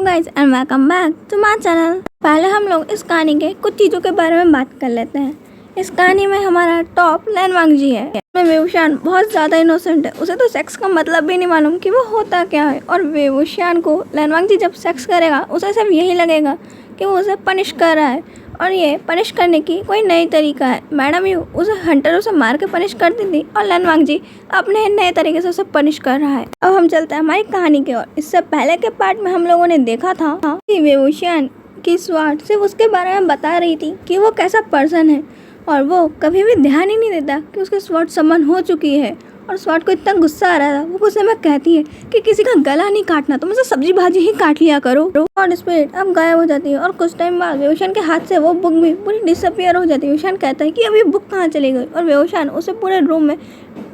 Guys and welcome back to my channel. पहले हम लोग इस कहानी के कुछ चीज़ों के बारे में बात कर लेते हैं। इस कहानी में हमारा टॉप लैन वांगजी है। वेवुशियान बहुत ज़्यादा इनोसेंट है, उसे तो सेक्स का मतलब भी नहीं मालूम कि वो होता क्या है। और वेवुशियान को लैन वांगजी जब सेक्स करेगा उसे सिर्फ यही लगेगा कि वो उसे पनिश कर रहा है, और ये पनिश करने की कोई नई तरीका है। मैडम यू उसे हंटर उसे मार के पनिश करती थी और लैन वांगजी अपने नए तरीके से उसे पनिश कर रहा है। अब हम चलते हैं हमारी कहानी की ओर। इससे पहले के पार्ट में हम लोगों ने देखा था कि वेवुशियान की स्वाट सिर्फ उसके बारे में बता रही थी कि वो कैसा पर्सन है, और वो कभी भी ध्यान ही नहीं देता कि उसके स्वाट समन हो चुकी है। और स्वाट को इतना गुस्सा आ रहा था, वो गुस्से में कहती है कि किसी का गला नहीं काटना, तुम उसे सब्जी भाजी ही काट लिया करो। और स्पिरिट अब गायब हो जाती है और कुछ टाइम बाद वेवुशियान के हाथ से वो बुक भी पूरी डिसअपियर हो जाती है। वेवुशियान कहता है कि अब ये बुक कहाँ चली गई, और वेवुशियान उसे पूरे रूम में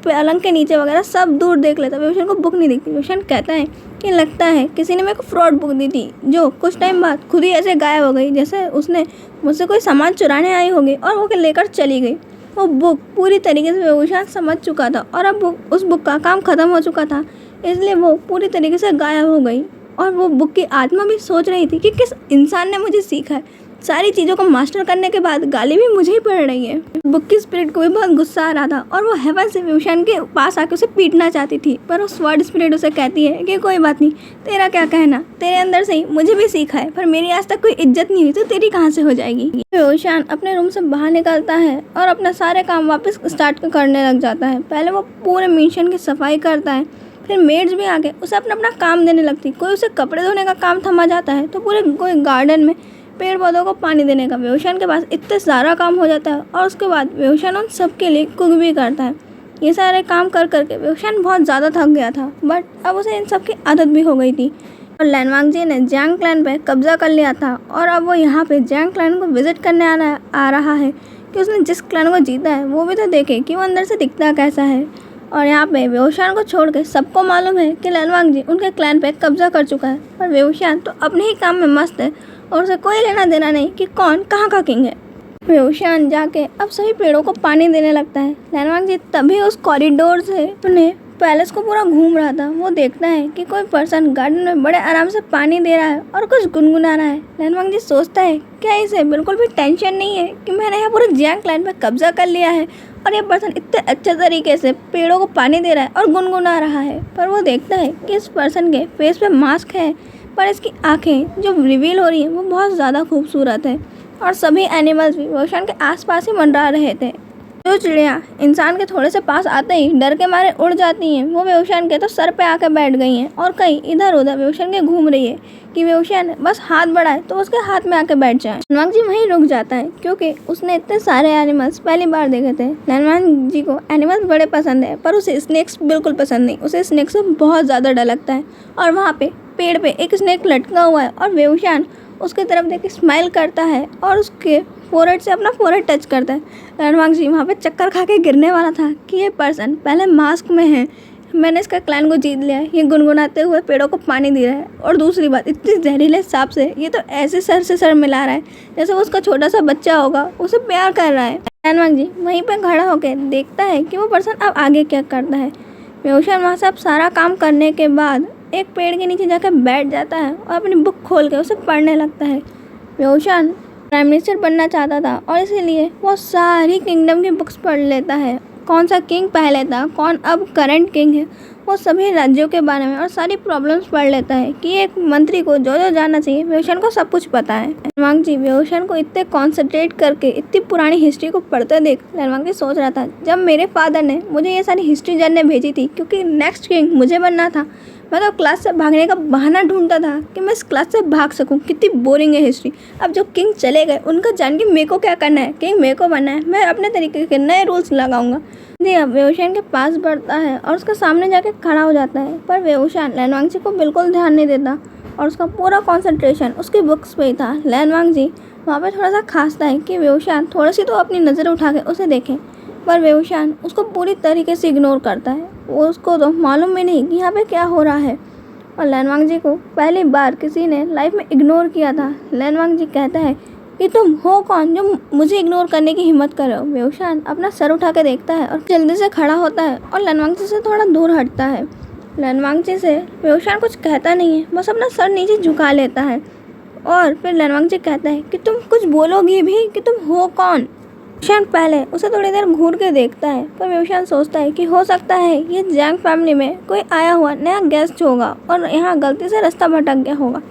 पलंग के नीचे वगैरह सब दूर देख लेता है। वेवुशियान को बुक नहीं दिखती। वेवुशियान कहता है कि लगता है किसी ने मेरे को फ्रॉड बुक दी थी, जो कुछ टाइम बाद खुद ही ऐसे गायब हो गई, जैसे उसने मुझसे कोई सामान चुराने आई होगी और वो लेकर चली गई। वो बुक पूरी तरीके से वेवुशियान समझ चुका था, और अब उस बुक का काम ख़त्म हो चुका था, इसलिए वो पूरी तरीके से गायब हो गई। और वो बुक की आत्मा भी सोच रही थी कि किस इंसान ने मुझे सीखा है। सारी चीज़ों को मास्टर करने के बाद गाली भी मुझे ही पड़ रही है। बुक की स्पिरिट को भी बहुत गुस्सा आ रहा था, और वो हेवन से वेवुशियान के पास आके उसे पीटना चाहती थी, पर वो स्वॉर्ड स्पिरिट उसे कहती है कि कोई बात नहीं, तेरा क्या कहना, तेरे अंदर से ही मुझे भी सीखा है, पर मेरी आज तक कोई इज्जत नहीं हुई तो तेरी कहाँ से हो जाएगी। वेवुशियान अपने रूम से बाहर निकलता है और अपना सारे काम वापस स्टार्ट करने लग जाता है। पहले वो पूरे मेंशन की सफाई करता है, फिर मेड्स भी आके उसे अपना अपना काम देने लगती। कोई उसे कपड़े धोने का काम थमा जाता है, तो पूरे कोई गार्डन में पेड़ पौधों को पानी देने का। वेवुशियान के पास इतने सारा काम हो जाता है, और उसके बाद वेवुशियान उन सबके लिए कुक भी करता है। ये सारे काम कर करके वेवुशियान बहुत ज़्यादा थक गया था, बट अब उसे इन सब की आदत भी हो गई थी। और लैन वांगजी ने जैंग क्लैन पे कब्जा कर लिया था, और अब वो यहाँ पे जैंग क्लैन को विजिट करने आ रहा है कि उसने जिस क्लैन को जीता है वो भी तो देखे कि वो अंदर से दिखता कैसा है। और यहाँ पे वेवुशियान को छोड़ के सबको मालूम है कि लैन वांगजी उनके क्लैन पे कब्जा कर चुका है, पर वेवुशियान तो अपने ही काम में मस्त है और उसे कोई लेना देना नहीं कि कौन कहाँ का किंग है। वेवुशियान जाके अब सभी पेड़ों को पानी देने लगता है। लैन वांगजी तभी उस कॉरिडोर से अपने पैलेस को पूरा घूम रहा था। वो देखता है कि कोई पर्सन गार्डन में बड़े आराम से पानी दे रहा है और कुछ गुनगुना रहा है। लैन वांगजी सोचता है क्या इसे बिल्कुल भी टेंशन नहीं है कि मैंने यहाँ पूरे जैंग क्लैन पे कब्जा कर लिया है, और ये पर्सन इतने अच्छे तरीके से पेड़ों को पानी दे रहा है और गुनगुना रहा है। पर वो देखता है कि इस पर्सन के फेस पे मास्क है, पर इसकी आंखें जो रिवील हो रही हैं वो बहुत ज़्यादा खूबसूरत है। और सभी एनिमल्स भी वेवुशियान के आसपास ही मंडरा रहे थे। जो चिड़िया इंसान के थोड़े से पास आते ही डर के मारे उड़ जाती हैं, वो वेवुशियान के तो सर पे आकर बैठ गई हैं, और कई इधर उधर वेवुशियान के घूम रही है कि वेवुशियान बस हाथ बढ़ाए तो उसके हाथ में आके बैठ जाए। लैन वांगजी वहीं रुक जाता है, क्योंकि उसने इतने सारे एनिमल्स पहली बार देखे थे। लैन वांगजी को एनिमल्स बड़े पसंद है, पर उसे स्नेक्स बिल्कुल पसंद नहीं। उसे स्नेक से बहुत ज़्यादा डर लगता है। और वहाँ पे पेड़ पे एक स्नेक लटका हुआ है, और वेवुशियान उसके तरफ देख के स्माइल करता है और उसके फोरहेड से अपना फोरहेड टच करता है। लैन वांगजी वहाँ पे चक्कर खा के गिरने वाला था कि ये पर्सन पहले मास्क में है, मैंने इसका क्लैन को जीत लिया है, ये गुनगुनाते हुए पेड़ों को पानी दे रहा है, और दूसरी बात इतनी जहरीले सांप से ये तो ऐसे सर से सर मिला रहा है जैसे वो उसका छोटा सा बच्चा होगा, उसे प्यार कर रहा है। लैन वांगजी वहीं पर खड़ा होकर देखता है कि वो पर्सन अब आगे क्या करता है। वेवुशियान वहाँ से अब सारा काम करने के बाद एक पेड़ के नीचे जाकर बैठ जाता है और अपनी बुक खोल के उसे पढ़ने लगता है। वेवुशियान प्राइम मिनिस्टर बनना चाहता था, और इसीलिए वो सारी किंगडम की बुक्स पढ़ लेता है। कौन सा किंग पहले था, कौन अब करंट किंग है, वो सभी राज्यों के बारे में और सारी प्रॉब्लम्स पढ़ लेता है कि एक मंत्री को जो जो जानना चाहिए वेवुशियान को सब कुछ पता है। लैन वांगजी वेवुशियान को इतने कॉन्सेंट्रेट करके इतनी पुरानी हिस्ट्री को पढ़ते देख लैन वांगजी सोच रहा था, जब मेरे फादर ने मुझे ये सारी हिस्ट्री जानने भेजी थी क्योंकि नेक्स्ट किंग मुझे बनना था, मैं तो क्लास से भागने का बहाना ढूंढता था कि मैं इस क्लास से भाग सकूं, कितनी बोरिंग है हिस्ट्री। अब जो किंग चले गए उनका जान के मेरे को क्या करना है, किंग मेरे को बनना है, मैं अपने तरीके के नए रूल्स लगाऊंगा। अब वेवुशियान के पास बढ़ता है और उसके सामने जाके खड़ा हो जाता है, पर वेवुशियान लैन वांगजी को बिल्कुल ध्यान नहीं देता, और उसका पूरा कंसंट्रेशन उसकी बुक्स पे ही था। लैन वांगजी वहाँ पे थोड़ा सा खासता है कि वेवुशियान थोड़ी सी तो अपनी नज़र उठा के उसे देखे, पर वेवुशियान उसको पूरी तरीके से इग्नोर करता है। वो उसको तो मालूम भी नहीं कि यहाँ पे क्या हो रहा है। और लैन वांगजी को पहली बार किसी ने लाइफ में इग्नोर किया था। लैन वांगजी कहता है कि तुम हो कौन जो मुझे इग्नोर करने की हिम्मत कर रहे हो। वेवुशियान अपना सर उठा के देखता है और जल्दी से खड़ा होता है और लैन वांगजी से थोड़ा दूर हटता है। लैन वांगजी से वेउशान कुछ कहता नहीं है, बस अपना सर नीचे झुका लेता है और फिर लैन वांगजी कहता है कि तुम कुछ बोलोगी भी कि तुम हो कौन। वेउशान पहले उसे थोड़ी देर घूर के देखता है, पर वेउशान सोचता है कि हो सकता है ये जैंग फैमिली में कोई आया हुआ नया गेस्ट होगा और यहाँ गलती से रास्ता भटक गया होगा।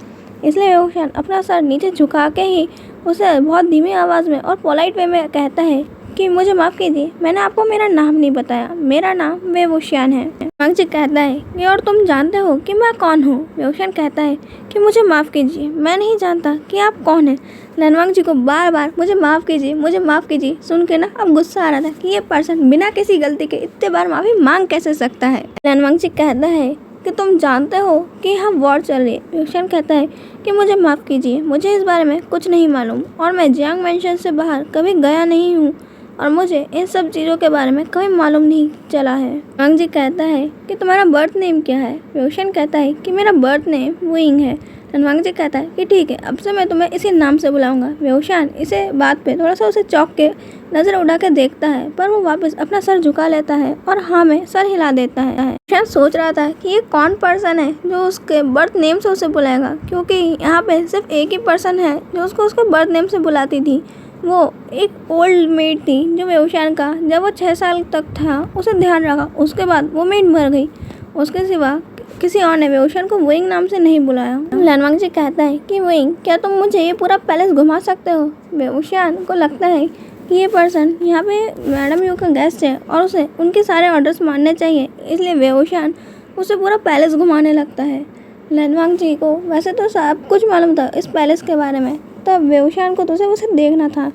इसलिए वेउशान अपना सर नीचे झुका के ही उसे बहुत धीमी आवाज़ में और पोलाइट वे में कहता है कि मुझे माफ़ कीजिए, मैंने आपको मेरा नाम नहीं बताया, मेरा नाम वेवुशियान है। वांगजी कहता है कि और तुम जानते हो कि मैं कौन हूँ। वेउशान कहता है कि मुझे माफ़ कीजिए, मैं नहीं जानता कि आप कौन हैं। लैन वांगजी को बार बार मुझे माफ़ कीजिए, मुझे माफ़ कीजिए सुन के ना अब गुस्सा आ रहा था कि ये पर्सन बिना किसी गलती के इतने बार माफ़ी मांग कैसे सकता है। लैन वांगजी कहता है कि तुम जानते हो कि यहाँ वॉर चल रही है। वेउशान कहता है कि मुझे माफ़ कीजिए, मुझे इस बारे में कुछ नहीं मालूम और मैं जियांग मैंशन से बाहर कभी गया नहीं हूँ और मुझे इन सब चीज़ों के बारे में कभी मालूम नहीं चला है। वांगजी कहता है कि तुम्हारा बर्थ नेम क्या है। वेउशान कहता है कि मेरा बर्थ नेम वुइंग है। वांगजी कहता है कि ठीक है, अब से मैं तुम्हें इसी नाम से बुलाऊंगा। वेउशान इसे बात पे थोड़ा सा उसे चौंक के नज़र उड़ा के देखता है, पर वो वापस अपना सर झुका लेता है और हाँ में सर हिला देता है। वेउशान सोच रहा था कि ये कौन पर्सन है जो उसके बर्थ नेम से उसे बुलाएगा, क्योंकि यहाँ पे सिर्फ एक ही पर्सन है जो उसको उसके बर्थ नेम से बुलाती थी। वो एक ओल्ड मेड थी जो वेउशान का जब वो 6 साल तक था उसे ध्यान रखा। उसके बाद वो मेड मर गई। उसके सिवा किसी और ने वेउशान को वुइंग नाम से नहीं बुलाया। लैन वांगजी कहता है कि वुइंग, क्या तुम मुझे ये पूरा पैलेस घुमा सकते हो। वेउशान को लगता है कि ये पर्सन यहाँ पे मैडम यू का गेस्ट है और उसे उनके सारे ऑर्डर्स मानने चाहिए, इसलिए वेउशान उसे पूरा पैलेस घुमाने लगता है। लैन वांगजी को वैसे तो सब कुछ मालूम था इस पैलेस के बारे में, तब वेउशान को तो सिर्फ उसे देखना था।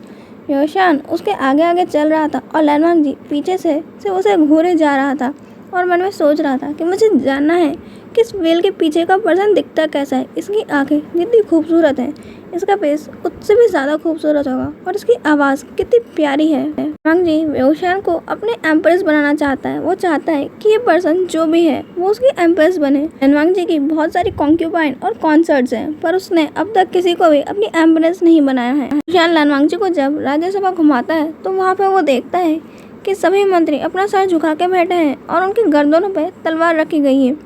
वेउशान उसके आगे आगे चल रहा था और लैन वांगजी पीछे से उसे घूरे जा रहा था और मन में सोच रहा था कि मुझे जानना है कि इस व्हेल के पीछे का पर्सन दिखता कैसा है। इसकी आंखें जितनी खूबसूरत हैं, इसका फेस उससे भी ज़्यादा खूबसूरत होगा और इसकी आवाज़ कितनी प्यारी है। वांगजी वेउशान को अपने एम्प्रेस बनाना चाहता है। वो चाहता है कि ये पर्सन जो भी है वो उसकी एम्प्रेस बने। वांगजी की बहुत सारी कॉन्क्यूपाइन और कॉन्सर्ट्स हैं, पर उसने अब तक किसी को भी अपनी एम्प्रेस नहीं बनाया है। वेउशान लैन वांगजी को जब राज्यसभा घुमाता है तो वहाँ पे वो देखता है कि सभी मंत्री अपना सर झुका के बैठे हैं और उनके गर्दनों पे तलवार रखी गई है।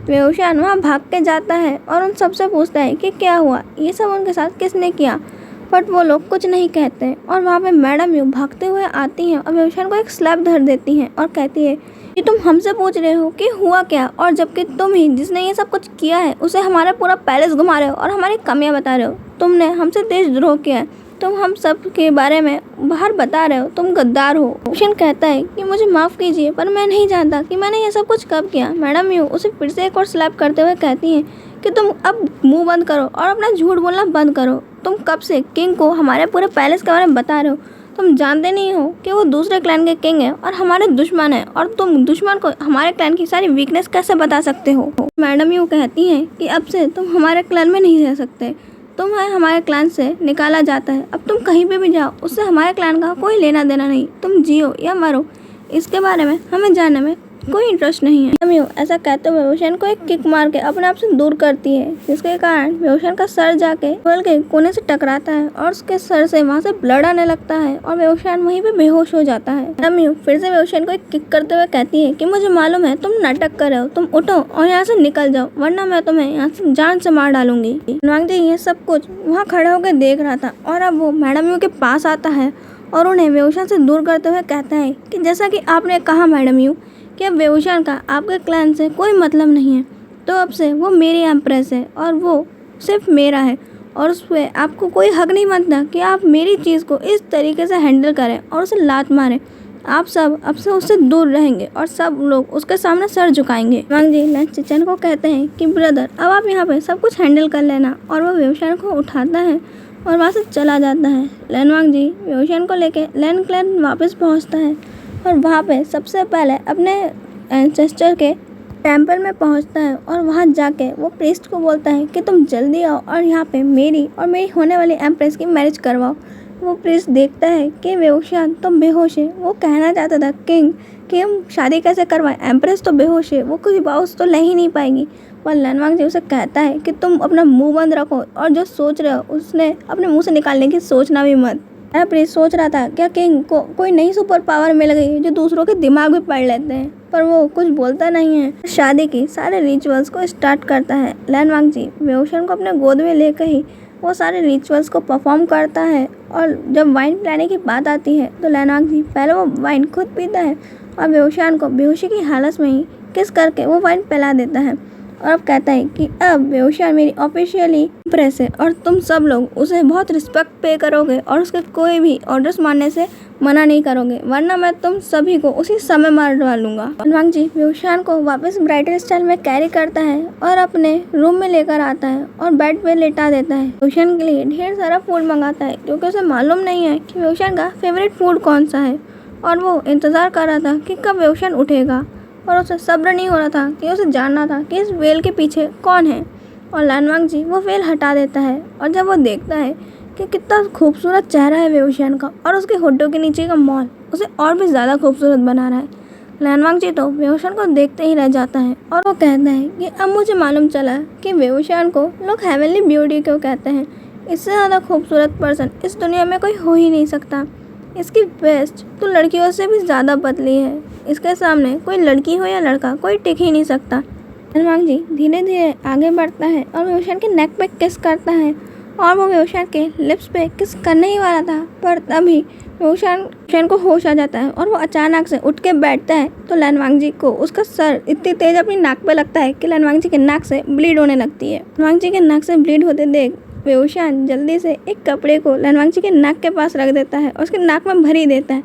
वेउशान वहाँ भाग के जाता है और उन सबसे पूछता है कि क्या हुआ, ये सब उनके साथ किसने किया, बट वो लोग कुछ नहीं कहते। और वहाँ पे मैडम यू भागते हुए आती हैं और वेउशान को एक स्लैब धर देती हैं और कहती है कि तुम हमसे पूछ रहे हो कि हुआ क्या, और जबकि तुम ही जिसने ये सब कुछ किया है उसे हमारा पूरा पैलेस घुमा रहे हो और हमारी कमियाँ बता रहे हो। तुमने हमसे देशद्रोह किया है, तुम हम सब के बारे में बाहर बता रहे हो, तुम गद्दार हो। वेउशान कहता है कि मुझे माफ़ कीजिए, पर मैं नहीं जानता कि मैंने ये सब कुछ कब किया। मैडम यू उसे फिर से एक और स्लैप करते हुए कहती हैं कि तुम अब मुंह बंद करो और अपना झूठ बोलना बंद करो। तुम कब से किंग को हमारे पूरे पैलेस के बारे में बता रहे हो। तुम जानते नहीं हो कि वो दूसरे क्लैन के किंग है और हमारे दुश्मन है, और तुम दुश्मन को हमारे क्लैन की सारी वीकनेस कैसे बता सकते हो। मैडम यू कहती हैं कि अब से तुम हमारे क्लैन में नहीं रह सकते, तुम्हें हमारे क्लैन से निकाला जाता है। अब तुम कहीं पे भी जाओ, उससे हमारे क्लैन का कोई लेना देना नहीं। तुम जियो या मरो, इसके बारे में हमें जानने में कोई इंटरेस्ट नहीं है। मैडम यू ऐसा कहते हुए वेउशान को एक किक मार के अपने आप से दूर करती है, जिसके कारण वेउशान का सर जाके टेबल के कोने से टकराता है और उसके सर से वहाँ से ब्लड आने लगता है और वेउशान वहीं पे बेहोश हो जाता है। मैडम यू फिर से वेउशान को एक किक करते हुए कहती है कि मुझे मालूम है तुम नाटक कर रहे हो, तुम उठो और यहाँ से निकल जाओ, वरना मैं तुम्हें यहाँ से जान से मार डालूंगी। वांगजी ये सब कुछ वहाँ खड़े होकर देख रहा था और अब वो मैडम यू के पास आता है और उन्हें वेउशान से दूर करते हुए कहता है कि जैसा कि आपने कहा मैडम यू कि अब वेउशान का आपके क्लैन से कोई मतलब नहीं है, तो अब से वो मेरी एम्प्रेस है और वो सिर्फ मेरा है, और उस पर आपको कोई हक नहीं बनता कि आप मेरी चीज़ को इस तरीके से हैंडल करें और उसे लात मारें। आप सब अब से उससे दूर रहेंगे और सब लोग उसके सामने सर झुकाएंगे। वांगजी लैन चिचन को कहते हैं कि ब्रदर अब आप यहाँ पे सब कुछ हैंडल कर लेना, और वो वेउशान को उठाता है और वहाँ से चला जाता है। लैन वांगजी वेउशान को लेके लैन क्लैन वापस पहुँचता है और वहाँ पे सबसे पहले अपने एंसेस्टर के टेंपल में पहुँचता है और वहाँ जाके वो प्रीस्ट को बोलता है कि तुम जल्दी आओ और यहाँ पे मेरी और मेरी होने वाली एम्प्रेस की मैरिज करवाओ। वो प्रीस्ट देखता है कि वेउशान तो बेहोश है। वो कहना चाहता था किंग कि हम शादी कैसे करवाएं, एम्प्रेस तो बेहोश है, वो कोई बाउस तो ले ही नहीं पाएगी। पर लैन वांगजी उसे कहता है कि तुम अपना मुंह बंद रखो और जो सोच रहे हो उसने अपने मुंह से निकालने की सोचना भी मत। प्रीस्ट सोच रहा था क्या किंग को कोई नई सुपर पावर मिल गई जो दूसरों के दिमाग भी पढ़ लेते हैं। पर वो कुछ बोलता नहीं है। शादी की सारे रिचुअल्स को स्टार्ट करता है। लैन वांगजी बेहुशन को अपने गोद में लेकर ही वो सारे रिचुअल्स को परफॉर्म करता है। और जब वाइन पिलाने की बात आती है तो लैन वांगजी पहले वो वाइन खुद पीता है और बेहुशान को बेहोशी की हालत में ही किस करके वो वाइन पिला देता है। और अब कहता है कि अब बेहुशान मेरी ऑफिशियली प्रेस है और तुम सब लोग उसे बहुत रिस्पेक्ट पे करोगे और उसके कोई भी ऑर्डर्स मानने से मना नहीं करोगे, वरना मैं तुम सभी को उसी समय मार डालूंगा। वांगजी बेहुशान को वापस ब्राइडल स्टाइल में कैरी करता है और अपने रूम में लेकर आता है और बेड पे लेटा देता है। बेहुशान के लिए ढेर सारा फूड मंगाता है क्योंकि उसे मालूम नहीं है कि बेहुशान का फेवरेट फूड कौन सा है। और वो इंतज़ार कर रहा था कि कब बेहुशान उठेगा और उसे सब्र नहीं हो रहा था कि उसे जानना था कि इस वेल के पीछे कौन है। और लैन वांगजी वो वेल हटा देता है और जब वो देखता है कि कितना खूबसूरत चेहरा है बेहुशान का और उसके होठों के नीचे का मॉल उसे और भी ज़्यादा खूबसूरत बना रहा है। लैन वांगजी तो बेहुशान को देखते ही रह जाता है और वो कहता है कि अब मुझे मालूम चला कि बेहुशान को लोग हेवनली ब्यूटी क्यों कहते हैं। इससे ज़्यादा खूबसूरत पर्सन इस दुनिया में कोई हो ही नहीं सकता। इसकी वेस्ट तो लड़कियों से भी ज़्यादा पतली है। इसके सामने कोई लड़की हो या लड़का कोई टिक ही नहीं सकता। लैन वांगजी धीरे धीरे आगे बढ़ता है और बेहुशान के नेक पे किस करता है और वो बेहुशान के लिप्स पे किस करने ही वाला था, पर तभी बेहुशान को होश आ जाता है और वो अचानक से उठ के बैठता है। तो लैन वांगजी को उसका सर इतनी तेज अपनी नाक पे लगता है कि लैन वांगजी के नाक से ब्लीड होने लगती है। लैन वांगजी के नाक से ब्लीड होते देख बेहुशान जल्दी से एक कपड़े को लैन वांगजी के नाक के पास रख देता है और उसके नाक में भर ही देता है।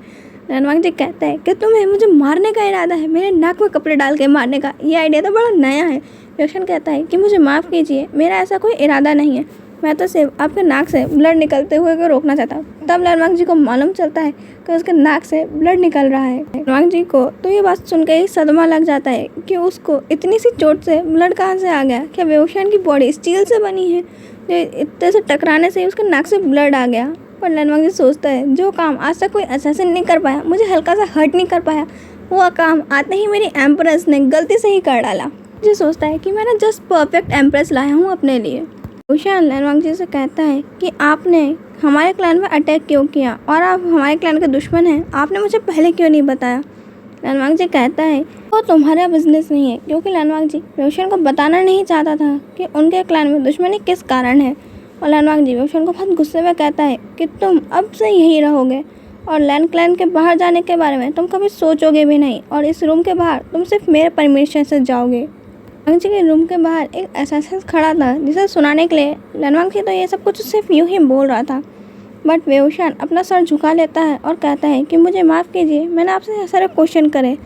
लैन वांगजी कहता है कि तुम्हें मुझे मारने का इरादा है, मेरे नाक में कपड़े डाल के मारने का। ये आइडिया तो बड़ा नया है। बेहुशान कहता है कि मुझे माफ़ कीजिए, मेरा ऐसा कोई इरादा नहीं है, मैं तो सिर्फ आपके नाक से ब्लड निकलते हुए को रोकना चाहता हूँ। तब लैन वांगजी को मालूम चलता है कि उसके नाक से ब्लड निकल रहा है। लैन वांगजी को तो ये बात सुन के ही सदमा लग जाता है कि उसको इतनी सी चोट से ब्लड कहाँ से आ गया। क्या बेहुशान की बॉडी स्टील से बनी है जो इतने से टकराने से उसके नाक से ब्लड आ गया। पर लैन वांगजी सोचता है जो काम आज तक कोई असैसिन नहीं कर पाया, मुझे हल्का सा हर्ट नहीं कर पाया, वो काम आते ही मेरी एम्प्रेस ने गलती से ही कर डाला। मुझे सोचता है कि मैंने जस्ट परफेक्ट एम्प्रेस लाया हूँ अपने लिए। बेहुशान लैन वांगजी से कहता है कि आपने हमारे क्लैन में अटैक क्यों किया और आप हमारे क्लैन के दुश्मन हैं, आपने मुझे पहले क्यों नहीं बताया। लैन वांगजी कहता है वो तुम्हारा बिजनेस नहीं है, क्योंकि लैन वांगजी बेहुशान को बताना नहीं चाहता था कि उनके क्लैन में दुश्मनी किस कारण है। और लैन वांगजी बेहुशान को बहुत गुस्से में कहता है कि तुम अब से यहीं रहोगे और लैन क्लैन के बाहर जाने के बारे में तुम कभी सोचोगे भी नहीं और इस रूम के बाहर तुम सिर्फ मेरे परमिशन से जाओगे। वांगजी के रूम के बाहर एक असैसिन खड़ा था जिसे सुनाने के लिए लैन वांगजी तो ये सब कुछ सिर्फ यूं ही बोल रहा था। बट बेहुशान अपना सर झुका लेता है और कहता है कि मुझे माफ़ कीजिए, मैंने आपसे सारे क्वेश्चन करे।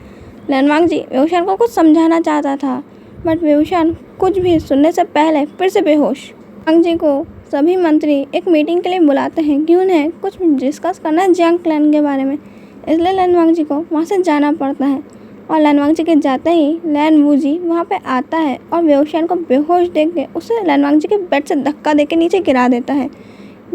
लैन वांगजी बेहुशान को कुछ समझाना चाहता था बट बेहुशान कुछ भी सुनने से पहले फिर से बेहोश। वांगजी को सभी मंत्री एक मीटिंग के लिए बुलाते हैं कि उन्हें कुछ डिस्कस करना है जियांग क्लैन के बारे में, इसलिए लैन वांगजी को वहाँ से जाना पड़ता है। और लैन वांगजी के जाते ही लैन वूजी वहाँ पे आता है और बेहुशान को बेहोश देख के उसे लैन वांगजी के बेड से धक्का दे के नीचे गिरा देता है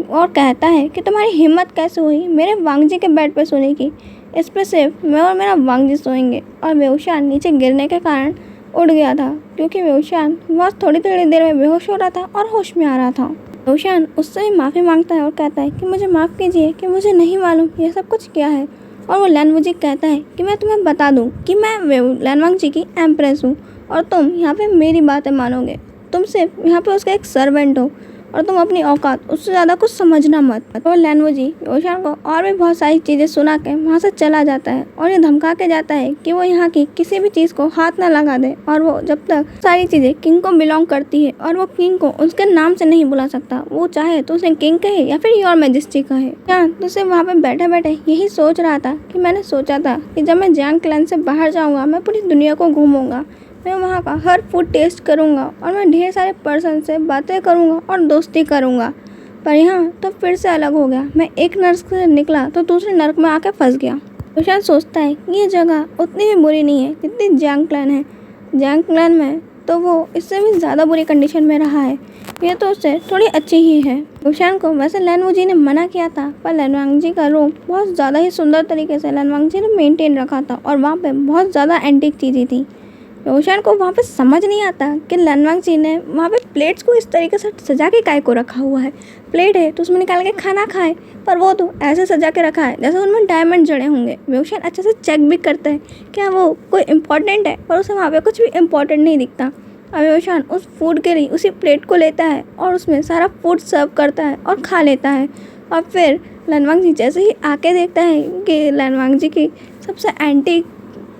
और कहता है कि तुम्हारी हिम्मत कैसे हुई मेरे वांगजी के बेड पर सोने की, इस पर सिर्फ मैं और मेरा वांगजी सोएंगे। और बेहुशान नीचे गिरने के कारण उड़ गया था क्योंकि बेहुशान बस थोड़ी थोड़ी देर में बेहोश हो रहा था और होश में आ रहा था। बेहुशान उससे भी माफ़ी मांगता है और कहता है कि मुझे माफ़ कीजिए कि मुझे नहीं मालूम ये सब कुछ क्या है। और वो लैन वूजी कहता है कि मैं तुम्हें बता दूं कि मैं लैन वांगजी की एम्प्रेस हूँ और तुम यहाँ पे मेरी बातें मानोगे, तुम सिर्फ यहाँ पे उसका एक सर्वेंट हो और तुम अपनी औकात उससे ज़्यादा कुछ समझना मत। और लैन वूजी बेहुशान को और भी बहुत सारी चीज़ें सुना के वहाँ से चला जाता है और ये धमका के जाता है कि वो यहाँ की किसी भी चीज़ को हाथ ना लगा दे और वो जब तक सारी चीज़ें किंग को बिलोंग करती है और वो किंग को उसके नाम से नहीं बुला सकता, वो चाहे तो उसे किंग कहे या फिर योर मैजेस्टी कहे। क्या तो उसे वहाँ पे बैठे बैठे यही सोच रहा था कि मैंने सोचा था कि जब मैं जियांग क्लैन से बाहर जाऊँगा मैं पूरी दुनिया को घूमूंगा, मैं वहाँ का हर फूड टेस्ट करूँगा और मैं ढेर सारे पर्सन से बातें करूँगा और दोस्ती करूँगा। पर यहाँ तो फिर से अलग हो गया, मैं एक नर्क से निकला तो दूसरे नर्क में आके फंस गया। तो शायद सोचता है कि ये जगह उतनी भी बुरी नहीं है जितनी जियांग क्लैन है। जियांग क्लैन में तो वो इससे भी ज़्यादा बुरी कंडीशन में रहा है, ये तो उससे थोड़ी अच्छी ही है। बेहुशान को वैसे लैन वूजी ने मना किया था पर लैन वांगजी का रूम बहुत ज़्यादा ही सुंदर तरीके से लैन वांगजी ने मेंटेन रखा था और वहाँ पे बहुत ज़्यादा एंटीक चीज़ें थी। रोशन को वहाँ पे समझ नहीं आता कि लैनवांग जी ने वहाँ पे प्लेट्स को इस तरीके से सजा के काय को रखा हुआ है। प्लेट है तो उसमें निकाल के खाना खाए, पर वो तो ऐसे सजा के रखा है जैसे उनमें डायमंड जड़े होंगे। रोशन अच्छे से चेक भी करता है क्या वो कोई इम्पोर्टेंट है, पर उसे वहाँ पे कुछ भी इम्पोर्टेंट नहीं दिखता। अब रोशन उस फूड के लिए उसी प्लेट को लेता है और उसमें सारा फूड सर्व करता है और खा लेता है। और फिर लैनवांग जी जैसे ही आके देखता है कि लैनवांग जी की सबसे एंटीक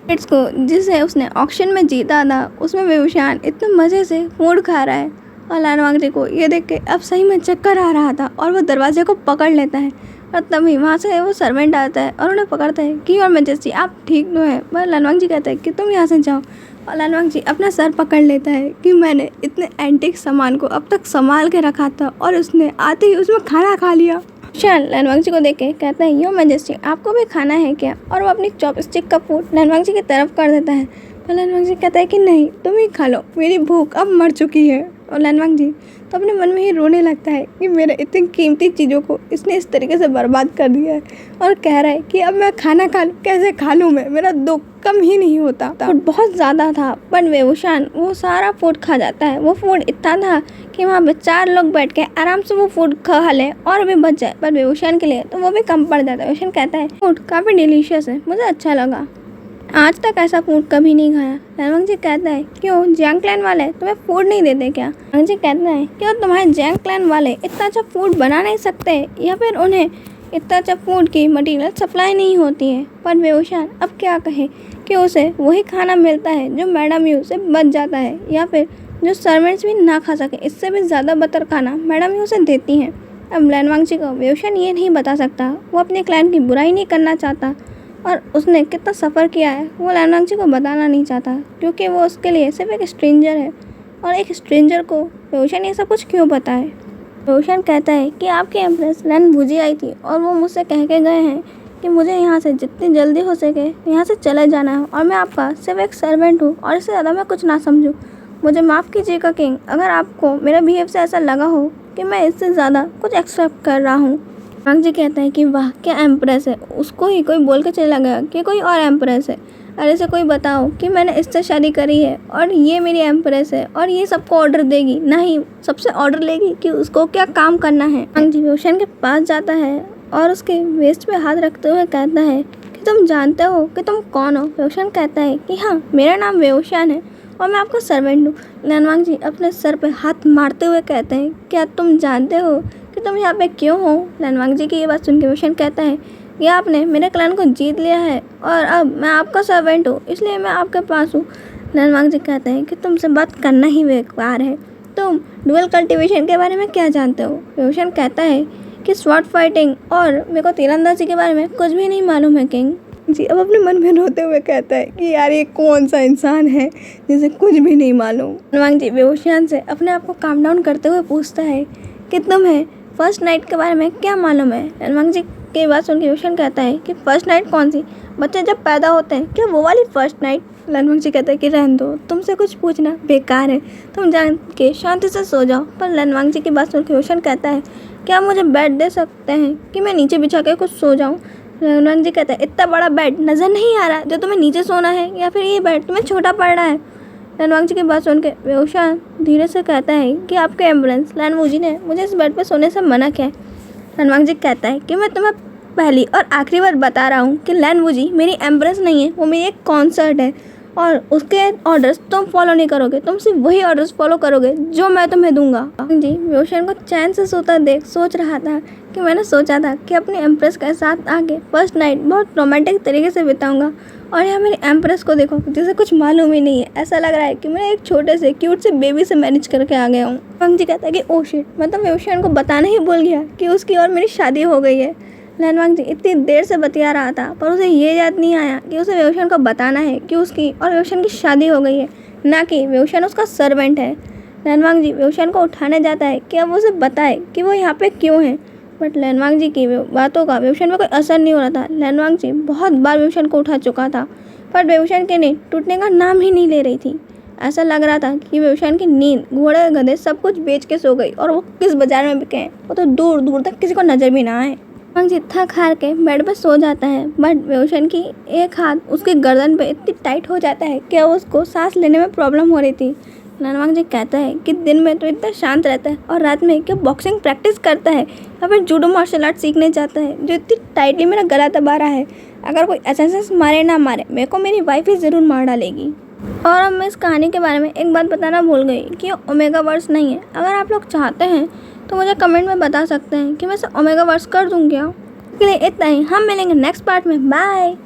प्लेट्स को जिसे उसने ऑक्शन में जीता था उसमें वेवशान इतने मज़े से फूड खा रहा है। और लैनवांग जी को ये देख के अब सही में चक्कर आ रहा था और वो दरवाजे को पकड़ लेता है। और तभी वहाँ से वो सर्वेंट आता है और उन्हें पकड़ता है कि योर मैजेस्टी आप ठीक तो है। पर लैनवांग जी कहता है कि तुम यहाँ से जाओ। और लैनवांग जी अपना सर पकड़ लेता है कि मैंने इतने एंटीक सामान को अब तक संभाल के रखा था और उसने आते ही उसमें खाना खा लिया। शान लैनवांग जी को देख के कहता है योर मैजेस्टी आपको भी खाना है क्या, और वो अपनी चॉपस्टिक का फूड लैनवांग जी की तरफ कर देता है। तो लैनवांग जी कहता है कि नहीं तुम ही खा लो, मेरी भूख अब मर चुकी है। और लैनवांग जी तो अपने मन में ही रोने लगता है कि मेरे इतनी कीमती चीज़ों को इसने इस तरीके से बर्बाद कर दिया है। और कह रहा है कि अब मैं खाना खा लूँ, कैसे खा लूँ मैं, मेरा दुख कम ही नहीं होता। फूड बहुत ज़्यादा था पर वेवशान वो सारा फूड खा जाता है। वो फूड इतना था कि वहाँ पे 4 लोग बैठ के आराम से वो फूड खा लें और भी बच जाए, पर वेवशान के लिए तो वो भी कम पड़ जाता है। वेवशान कहता है फूड काफ़ी डिलीशियस है, मुझे अच्छा लगा, आज तक ऐसा फूड कभी नहीं खाया। लैनवांग जी कहता है क्यों जैंग क्लैन वाले तुम्हें फूड नहीं देते क्या। लैनवांग जी कहता है क्यों तुम्हारे जैंग क्लैन वाले इतना अच्छा फूड बना नहीं सकते, या फिर उन्हें इतना अच्छा फूड की मटेरियल सप्लाई नहीं होती है। पर वेवशान अब क्या कहे कि उसे वही खाना मिलता है जो मैडम यू से बच जाता है, या फिर जो सर्वेंट्स भी ना खा सके, इससे भी ज़्यादा बदतर खाना मैडम यू से देती हैं। अब लैनवांग जी को वेवशान ये नहीं बता सकता, वो अपने क्लैन की बुराई नहीं करना चाहता और उसने कितना सफ़र किया है वो लैनवांग जी को बताना नहीं चाहता, क्योंकि वो उसके लिए सिर्फ एक स्ट्रेंजर है और एक स्ट्रेंजर को वेवशान ये सब कुछ क्यों बताए। वेवशान कहता है कि आपकी एम्प्रेस लैन वूजी आई थी और वो मुझसे कह के गए हैं कि मुझे यहाँ से जितनी जल्दी हो सके यहाँ से चले जाना है, और मैं आपका सिर्फ एक सर्वेंट हूँ और इससे ज़्यादा मैं कुछ ना समझूँ। मुझे माफ़ कीजिएगा किंग, अगर आपको मेरे बिहेव से ऐसा लगा हो कि मैं इससे ज़्यादा कुछ एक्सेप्ट कर रहा हूँ। लैनवांग जी कहता है कि वाह क्या एम्प्रेस है, उसको ही कोई बोल के चला गया कि कोई और एम्प्रेस है। अरे से कोई बताओ कि मैंने इससे शादी करी है और ये मेरी एम्प्रेस है और ये सबको ऑर्डर देगी, नहीं सबसे ऑर्डर लेगी कि उसको क्या काम करना है। लैनवांग जी वेवशान के पास जाता है और उसके वेस्ट पे हाथ रखते हुए कहता है कि तुम जानते हो कि तुम कौन हो। वेवशान कहता है कि हाँ मेरा नाम वेवशान है और मैं आपका सर्वेंट हूँ। लैनवांग जी अपने सर पे हाथ मारते हुए कहते हैं क्या तुम जानते हो कि तुम यहाँ पे क्यों हो। लैनवांग जी की ये बात सुन के वेवशान कहता है कि आपने मेरे क्लैन को जीत लिया है और अब मैं आपका सर्वेंट हूँ, इसलिए मैं आपके पास हूँ। लैनवांग जी कहते हैं कि तुमसे बात करना ही बेकार है, तुम डुअल कल्टीवेशन के बारे में क्या जानते हो। वेवशान कहता है कि स्वॉर्ड फाइटिंग और मेरे को तीरंदाजी के बारे में कुछ भी नहीं मालूम है किंग जी। अब अपने मन में रोते हुए कहता है कि यार ये कौन सा इंसान है जिसे कुछ भी नहीं मालूम। लैनवांग जी वेवशान से अपने आप को काम डाउन करते हुए पूछता है कि तुम्हें फर्स्ट नाइट के बारे में क्या मालूम है। लैनवांग जी की बात सुन के वेवशान कहता है कि फर्स्ट नाइट कौन सी, बच्चे जब पैदा होते हैं क्या वो वाली फर्स्ट नाइट। लैनवांग जी कहता है कि रहने दो, तुमसे कुछ पूछना बेकार है, तुम जान के शांति से सो जाओ। पर लैनवांग जी की बात सुन के वेवशान कहता है क्या आप मुझे बेड दे सकते हैं कि मैं नीचे बिछा के कुछ सो जाऊँ। लैनवांग जी कहता है इतना बड़ा बेड नज़र नहीं आ रहा जो तुम्हें नीचे सोना है, या फिर ये बेड तुम्हें छोटा पड़ रहा है। लैनवांग जी की बात सुन के वेवशान धीरे से कहता है कि आपके एम्बुलेंस लैन वूजी ने मुझे इस बेड पर सोने से मना किया है। लैनवांग जी कहता है कि मैं तुम्हें पहली और आखिरी बार बता रहा हूँ कि लैन वूजी मेरी एम्बुलेंस नहीं है, वो मेरी एक कॉन्सर्ट है और उसके ऑर्डर्स तुम फॉलो नहीं करोगे, तुम सिर्फ वही ऑर्डर्स फॉलो करोगे जो मैं तुम्हें दूंगा। जी वेवशान को चैन से सोता देख सोच रहा था कि मैंने सोचा था कि अपनी एम्प्रेस के साथ आके फर्स्ट नाइट बहुत रोमांटिक तरीके से बिताऊंगा, और यहाँ मेरी एम्प्रेस को देखो जिसे कुछ मालूम ही नहीं है, ऐसा लग रहा है कि मैं एक छोटे से क्यूट से बेबी से मैनेज करके आ गया हूँ। लैनवांग जी कहता है कि ओ शिट, मैं तो वेवशान को बताना ही भूल गया कि उसकी और मेरी शादी हो गई है। लैनवांग जी इतनी देर से बतिया रहा था पर उसे ये याद नहीं आया कि उसे वेवशान को बताना है कि उसकी और वेवशान की शादी हो गई है, ना कि वेवशान उसका सर्वेंट है। लैनवांग जी वेवशान को उठाने जाता है कि अब उसे बताए कि वो यहाँ पे क्यों है, बट लैनवांग जी की बातों का वेवशान में कोई असर नहीं हो रहा था। लैनवांग जी बहुत बार वेवशान को उठा चुका था पर वेवशान की नींद टूटने का नाम ही नहीं ले रही थी। ऐसा लग रहा था कि वेवशान की नींद घोड़े गधे सब कुछ बेच के सो गई और वो किस बाजार में बिके हैं वो तो दूर दूर तक किसी को नज़र भी ना आए। जी थक हार के बेड पे सो जाता है, बट बेउशन की एक हाथ उसकी गर्दन पे इतनी टाइट हो जाता है कि उसको सांस लेने में प्रॉब्लम हो रही थी। लैनवांग जी कहता है कि दिन में तो इतना शांत रहता है और रात में क्या बॉक्सिंग प्रैक्टिस करता है या फिर जूडो मार्शल आर्ट सीखने जाता है, जो इतनी टाइटली मेरा गला दबा रहा है। अगर कोई अचानक मारे ना मारे, मेरे को मेरी वाइफ ही ज़रूर मार डालेगी। और अब मैं इस कहानी के बारे में एक बात बताना भूल गई कि ये ओमेगा वर्स नहीं है। अगर आप लोग चाहते हैं तो मुझे कमेंट में बता सकते हैं कि मैं इसे ओमेगा वर्स कर दूँ क्या। के लिए इतना ही, हम मिलेंगे नेक्स्ट पार्ट में। बाय।